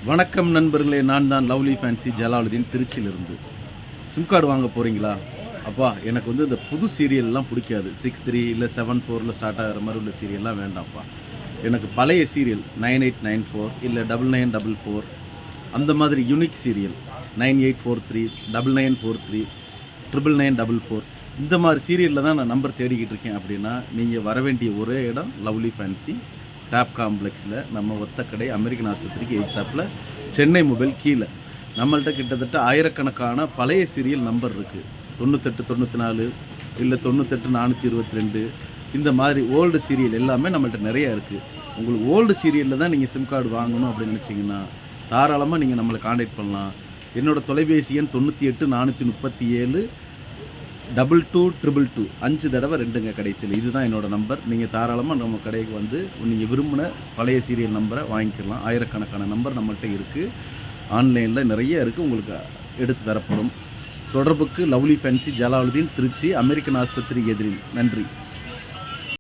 வணக்கம் நண்பர்களே, நான் தான் லவ்லி ஃபேன்சி ஜலாலுதீன், திருச்சியிலிருந்து. சிம் கார்டு வாங்க போகிறீங்களா? அப்பா, எனக்கு இந்த புது சீரியல்லாம் பிடிக்காது. 6-3 இல்லை 7-4 ஸ்டார்ட் ஆகிற மாதிரி உள்ள சீரியல்லாம் வேண்டாம்ப்பா. எனக்கு பழைய சீரியல் 9894 இல்லை 9944 அந்த மாதிரி யூனிக் சீரியல் 9843 9943 99944 இந்த மாதிரி சீரியலில் தான் நான் நம்பர் தேடிக்கிட்டு இருக்கேன். அப்படின்னா நீங்கள் வர வேண்டிய ஒரே இடம் லவ்லி ஃபேன்சி டாப் காம்ப்ளெக்ஸில், நம்ம ஒத்தக்கடை அமெரிக்கன் ஆஸ்பத்திரிக்கு எய்த்தாப்பில், சென்னை மொபைல் கீழே. நம்மள்கிட்ட கிட்டத்தட்ட ஆயிரக்கணக்கான பழைய சீரியல் நம்பர் இருக்குது. 98 94 இல்லை 98 422 இந்த மாதிரி ஓல்டு சீரியல் எல்லாமே நம்மள்கிட்ட நிறையா இருக்குது. உங்களுக்கு ஓல்டு சீரியலில் தான் நீங்கள் சிம் கார்டு வாங்கணும் அப்படின்னு நினச்சிங்கன்னா தாராளமாக நீங்கள் நம்மளை காண்டாக்ட் பண்ணலாம். என்னோடய தொலைபேசி எண் 98 437 2222 5 தடவை 2ங்க கடைசியில். இதுதான் என்னோடய நம்பர். நீங்கள் தாராளமாக நம்ம கடைக்கு வந்து நீங்கள் விரும்பின பழைய சீரியல் நம்பரை வாங்கிக்கலாம். ஆயிரக்கணக்கான நம்பர் நம்மள்கிட்ட இருக்குது. ஆன்லைனில் நிறைய இருக்குது, உங்களுக்கு எடுத்து தரப்படும். தொடர்புக்கு lovely fancy Jalaluddin, Trichy, American ஆஸ்பத்திரி எதிரில். நன்றி.